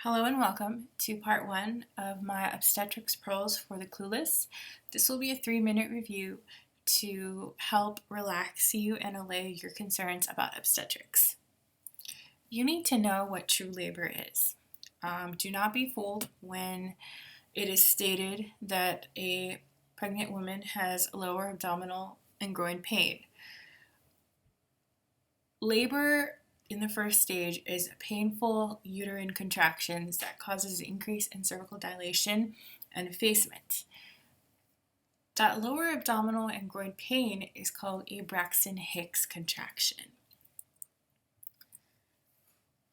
Hello and welcome to part 1 of my Obstetrics Pearls for the Clueless. This will be a 3-minute review to help relax you and allay your concerns about obstetrics. You need to know what true labor is. Do not be fooled when it is stated that a pregnant woman has lower abdominal and groin pain. Labor in the first stage is painful uterine contractions that causes an increase in cervical dilation and effacement. That lower abdominal and groin pain is called a Braxton-Hicks contraction.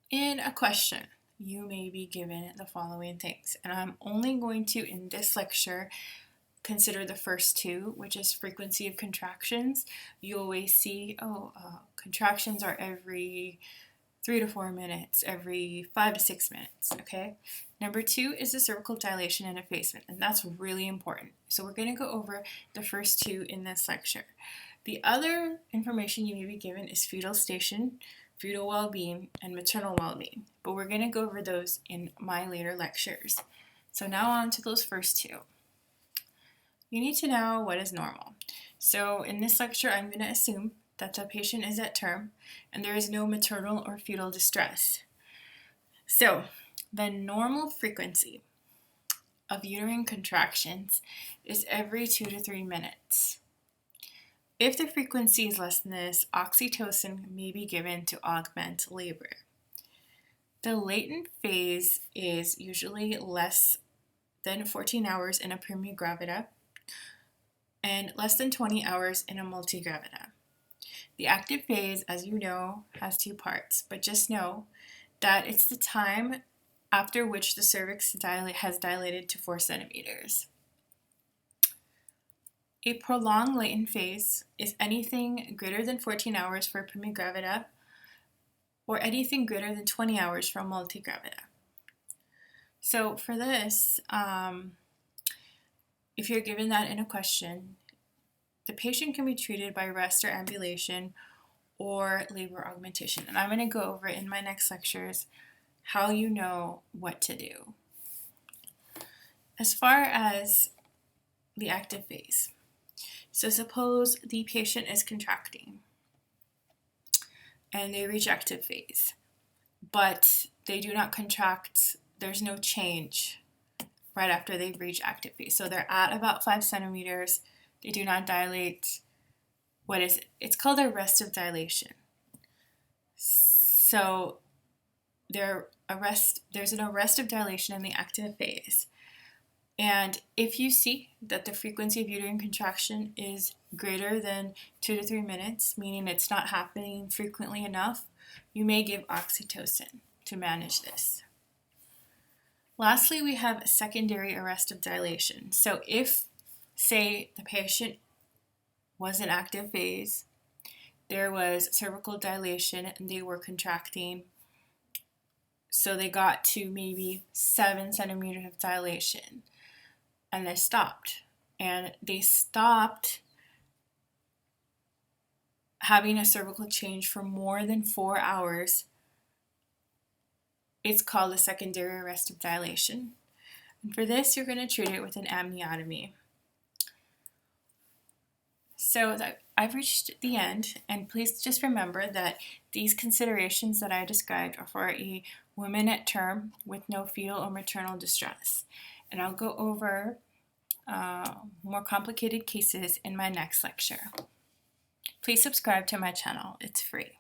In a question, you may be given the following things, and I'm only going to, in this lecture, consider the first two, which is frequency of contractions. You always see, contractions are every 3 to 4 minutes, every 5 to 6 minutes, okay? Number 2 is the cervical dilation and effacement, and that's really important. So we're going to go over the first two in this lecture. The other information you may be given is fetal station, fetal well-being, and maternal well-being, but we're going to go over those in my later lectures. So now on to those first two. You need to know what is normal. So in this lecture, I'm going to assume that the patient is at term and there is no maternal or fetal distress. So the normal frequency of uterine contractions is every 2 to 3 minutes. If the frequency is less than this, oxytocin may be given to augment labor. The latent phase is usually less than 14 hours in a primigravida and less than 20 hours in a multigravida. The active phase, as you know, has 2 parts, but just know that it's the time after which the cervix has dilated to 4 centimeters. A prolonged latent phase is anything greater than 14 hours for primigravida or anything greater than 20 hours for multigravida. So for this, if you're given that in a question, the patient can be treated by rest or ambulation or labor augmentation. And I'm going to go over in my next lectures how you know what to do. As far as the active phase, so suppose the patient is contracting and they reach active phase, but they do not contract, there's no change right after they've reached active phase. So they're at about 5 centimeters, they do not dilate. What is it? It's called arrestive dilation. So there's an arrestive dilation in the active phase. And if you see that the frequency of uterine contraction is greater than 2 to 3 minutes, meaning it's not happening frequently enough, you may give oxytocin to manage this. Lastly, we have secondary arrestive dilation. So if, say, the patient was in active phase, there was cervical dilation and they were contracting, so they got to maybe 7 centimeters of dilation, and they stopped. And they stopped having a cervical change for more than 4 hours. It's called a secondary arrestive dilation. And for this, you're going to treat it with an amniotomy. So I've reached the end, and please just remember that these considerations that I described are for a woman at term with no fetal or maternal distress. And I'll go over more complicated cases in my next lecture. Please subscribe to my channel. It's free.